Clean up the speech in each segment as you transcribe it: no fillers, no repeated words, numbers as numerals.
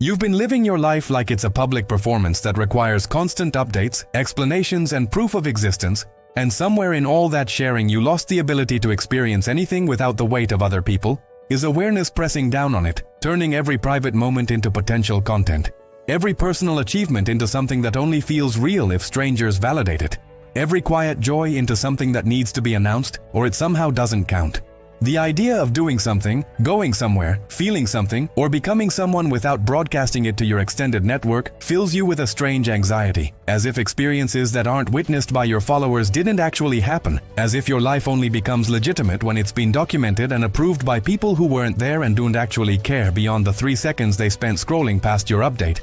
You've been living your life like it's a public performance that requires constant updates, explanations, and proof of existence, and somewhere in all that sharing you lost the ability to experience anything without the weight of other people. Is awareness pressing down on it, turning every private moment into potential content? Every personal achievement into something that only feels real if strangers validate it? Every quiet joy into something that needs to be announced, or it somehow doesn't count? The idea of doing something, going somewhere, feeling something, or becoming someone without broadcasting it to your extended network fills you with a strange anxiety, as if experiences that aren't witnessed by your followers didn't actually happen, as if your life only becomes legitimate when it's been documented and approved by people who weren't there and don't actually care beyond the 3 seconds they spent scrolling past your update.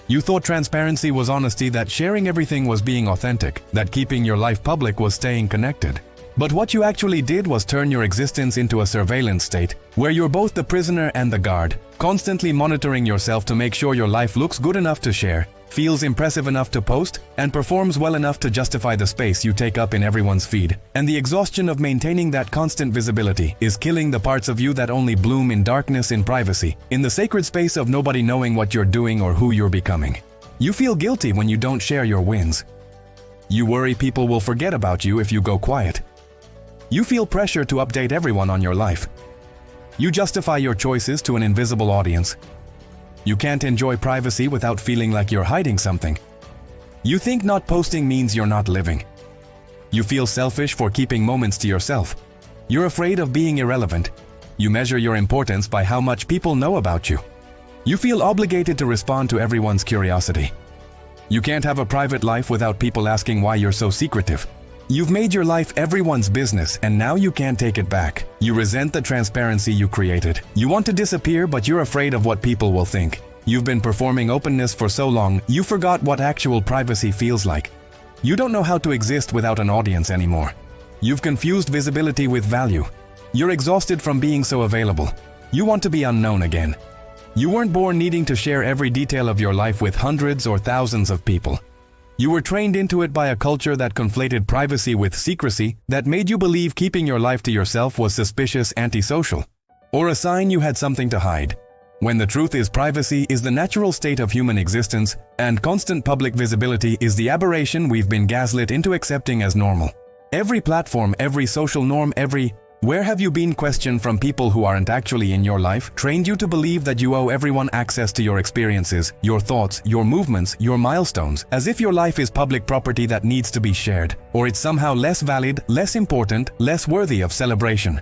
You thought transparency was honesty, that sharing everything was being authentic, that keeping your life public was staying connected. But what you actually did was turn your existence into a surveillance state, where you're both the prisoner and the guard, constantly monitoring yourself to make sure your life looks good enough to share, feels impressive enough to post, and performs well enough to justify the space you take up in everyone's feed. And the exhaustion of maintaining that constant visibility is killing the parts of you that only bloom in darkness, in privacy, in the sacred space of nobody knowing what you're doing or who you're becoming. You feel guilty when you don't share your wins. You worry people will forget about you if you go quiet. You feel pressure to update everyone on your life. You justify your choices to an invisible audience. You can't enjoy privacy without feeling like you're hiding something. You think not posting means you're not living. You feel selfish for keeping moments to yourself. You're afraid of being irrelevant. You measure your importance by how much people know about you. You feel obligated to respond to everyone's curiosity. You can't have a private life without people asking why you're so secretive. You've made your life everyone's business, and now you can't take it back. You resent the transparency you created. You want to disappear, but you're afraid of what people will think. You've been performing openness for so long, you forgot what actual privacy feels like. You don't know how to exist without an audience anymore. You've confused visibility with value. You're exhausted from being so available. You want to be unknown again. You weren't born needing to share every detail of your life with hundreds or thousands of people. You were trained into it by a culture that conflated privacy with secrecy, that made you believe keeping your life to yourself was suspicious, antisocial, or a sign you had something to hide. When the truth is, privacy is the natural state of human existence, and constant public visibility is the aberration we've been gaslit into accepting as normal. Every platform, every social norm, every "where have you been?" question from people who aren't actually in your life trained you to believe that you owe everyone access to your experiences, your thoughts, your movements, your milestones, as if your life is public property that needs to be shared, or it's somehow less valid, less important, less worthy of celebration.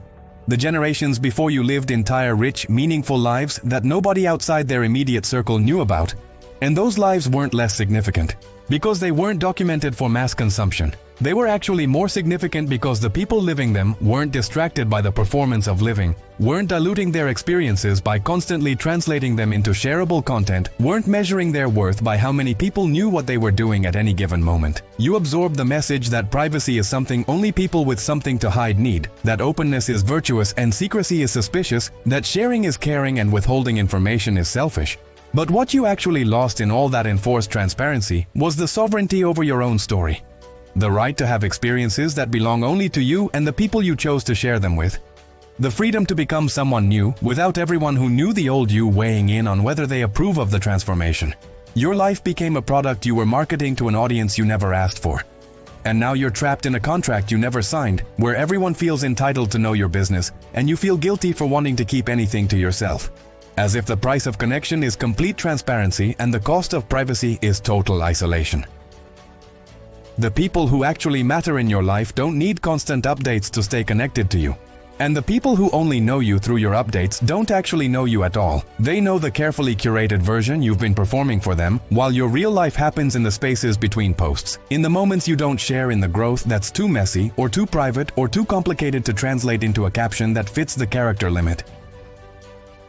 The generations before you lived entire, rich, meaningful lives that nobody outside their immediate circle knew about. And those lives weren't less significant because they weren't documented for mass consumption. They were actually more significant because the people living them weren't distracted by the performance of living, weren't diluting their experiences by constantly translating them into shareable content, weren't measuring their worth by how many people knew what they were doing at any given moment. You absorbed the message that privacy is something only people with something to hide need, that openness is virtuous and secrecy is suspicious, that sharing is caring and withholding information is selfish. But what you actually lost in all that enforced transparency was the sovereignty over your own story. The right to have experiences that belong only to you and the people you chose to share them with. The freedom to become someone new without everyone who knew the old you weighing in on whether they approve of the transformation. Your life became a product you were marketing to an audience you never asked for. And now you're trapped in a contract you never signed, where everyone feels entitled to know your business, and you feel guilty for wanting to keep anything to yourself. As if the price of connection is complete transparency and the cost of privacy is total isolation. The people who actually matter in your life don't need constant updates to stay connected to you. And the people who only know you through your updates don't actually know you at all. They know the carefully curated version you've been performing for them, while your real life happens in the spaces between posts, in the moments you don't share, in the growth that's too messy or too private or too complicated to translate into a caption that fits the character limit.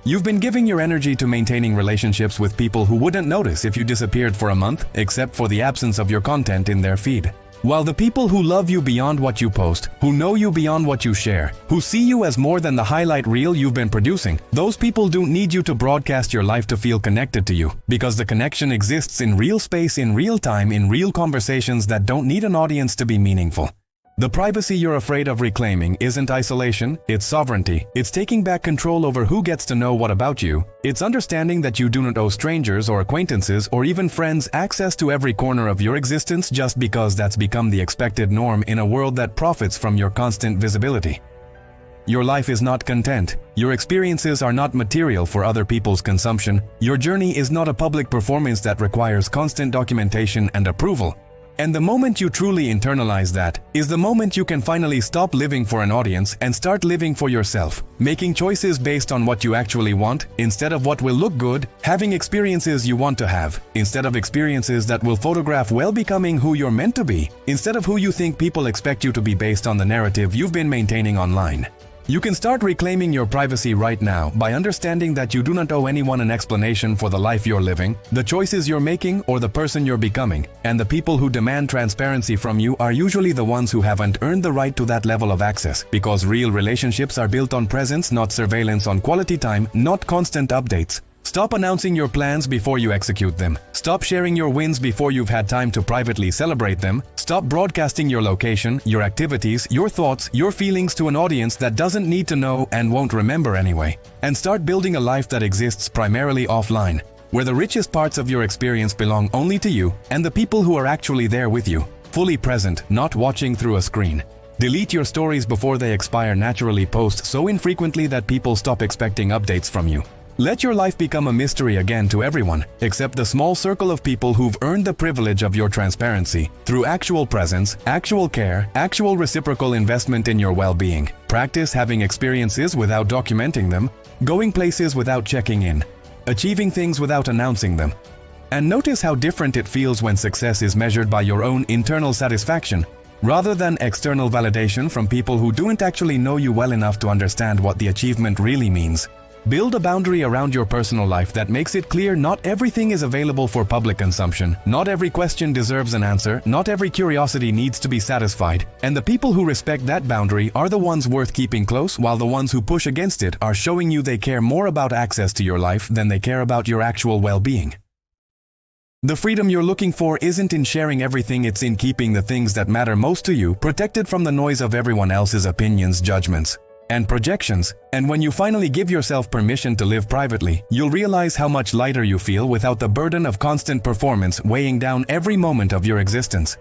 You've been giving your energy to maintaining relationships with people who wouldn't notice if you disappeared for a month, except for the absence of your content in their feed. While the people who love you beyond what you post, who know you beyond what you share, who see you as more than the highlight reel you've been producing, those people don't need you to broadcast your life to feel connected to you, because the connection exists in real space, in real time, in real conversations that don't need an audience to be meaningful. The privacy you're afraid of reclaiming isn't isolation, it's sovereignty. It's taking back control over who gets to know what about you. It's understanding that you do not owe strangers or acquaintances or even friends access to every corner of your existence just because that's become the expected norm in a world that profits from your constant visibility. Your life is not content. Your experiences are not material for other people's consumption. Your journey is not a public performance that requires constant documentation and approval. And the moment you truly internalize that is the moment you can finally stop living for an audience and start living for yourself, making choices based on what you actually want instead of what will look good, having experiences you want to have instead of experiences that will photograph, well, becoming who you're meant to be instead of who you think people expect you to be based on the narrative you've been maintaining online. You can start reclaiming your privacy right now by understanding that you do not owe anyone an explanation for the life you're living, the choices you're making, or the person you're becoming, and the people who demand transparency from you are usually the ones who haven't earned the right to that level of access, because real relationships are built on presence, not surveillance, on quality time, not constant updates. Stop announcing your plans before you execute them. Stop sharing your wins before you've had time to privately celebrate them. Stop broadcasting your location, your activities, your thoughts, your feelings to an audience that doesn't need to know and won't remember anyway. And start building a life that exists primarily offline, where the richest parts of your experience belong only to you and the people who are actually there with you, fully present, not watching through a screen. Delete your stories before they expire naturally. Post so infrequently that people stop expecting updates from you. Let your life become a mystery again to everyone, except the small circle of people who've earned the privilege of your transparency through actual presence, actual care, actual reciprocal investment in your well-being. Practice having experiences without documenting them, going places without checking in, achieving things without announcing them. And notice how different it feels when success is measured by your own internal satisfaction, rather than external validation from people who don't actually know you well enough to understand what the achievement really means. Build a boundary around your personal life that makes it clear not everything is available for public consumption, not every question deserves an answer, not every curiosity needs to be satisfied, and the people who respect that boundary are the ones worth keeping close, while the ones who push against it are showing you they care more about access to your life than they care about your actual well-being. The freedom you're looking for isn't in sharing everything, it's in keeping the things that matter most to you protected from the noise of everyone else's opinions, judgments, and projections. And when you finally give yourself permission to live privately, you'll realize how much lighter you feel without the burden of constant performance weighing down every moment of your existence.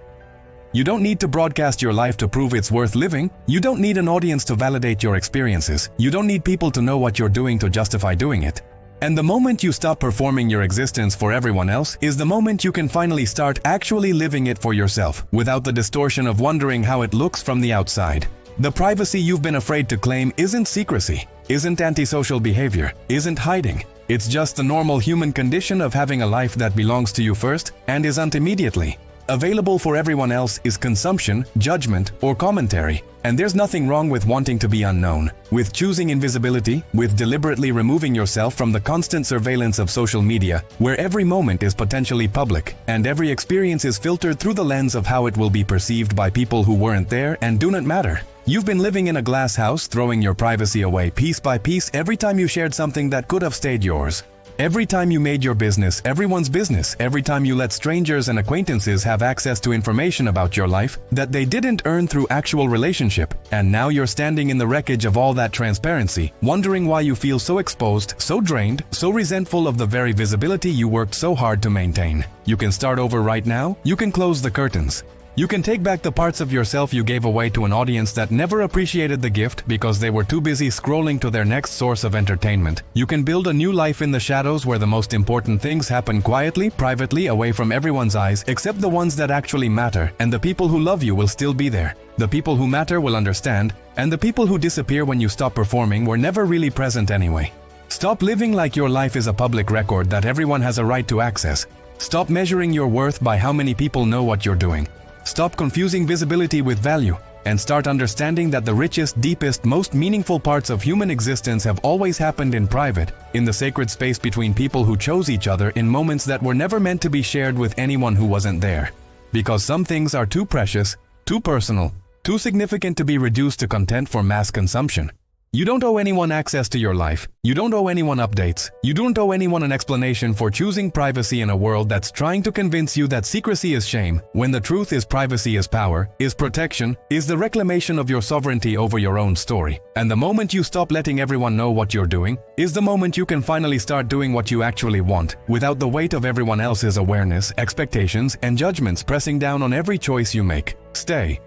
You don't need to broadcast your life to prove it's worth living. You don't need an audience to validate your experiences. You don't need people to know what you're doing to justify doing it. And the moment you stop performing your existence for everyone else is the moment you can finally start actually living it for yourself, without the distortion of wondering how it looks from the outside. The privacy you've been afraid to claim isn't secrecy, isn't antisocial behavior, isn't hiding. It's just the normal human condition of having a life that belongs to you first and isn't immediately available for everyone else is consumption, judgment, or commentary. And there's nothing wrong with wanting to be unknown, with choosing invisibility, with deliberately removing yourself from the constant surveillance of social media, where every moment is potentially public, and every experience is filtered through the lens of how it will be perceived by people who weren't there and do not matter. You've been living in a glass house, throwing your privacy away piece by piece every time you shared something that could have stayed yours. Every time you made your business everyone's business, every time you let strangers and acquaintances have access to information about your life that they didn't earn through actual relationship, and now you're standing in the wreckage of all that transparency, wondering why you feel so exposed, so drained, so resentful of the very visibility you worked so hard to maintain. You can start over right now. You can close the curtains. You can take back the parts of yourself you gave away to an audience that never appreciated the gift because they were too busy scrolling to their next source of entertainment. You can build a new life in the shadows where the most important things happen quietly, privately, away from everyone's eyes, except the ones that actually matter, and the people who love you will still be there. The people who matter will understand, and the people who disappear when you stop performing were never really present anyway. Stop living like your life is a public record that everyone has a right to access. Stop measuring your worth by how many people know what you're doing. Stop confusing visibility with value, and start understanding that the richest, deepest, most meaningful parts of human existence have always happened in private, in the sacred space between people who chose each other in moments that were never meant to be shared with anyone who wasn't there. Because some things are too precious, too personal, too significant to be reduced to content for mass consumption. You don't owe anyone access to your life. You don't owe anyone updates. You don't owe anyone an explanation for choosing privacy in a world that's trying to convince you that secrecy is shame, when the truth is privacy is power, is protection, is the reclamation of your sovereignty over your own story. And the moment you stop letting everyone know what you're doing, is the moment you can finally start doing what you actually want, without the weight of everyone else's awareness, expectations, and judgments pressing down on every choice you make. Stay.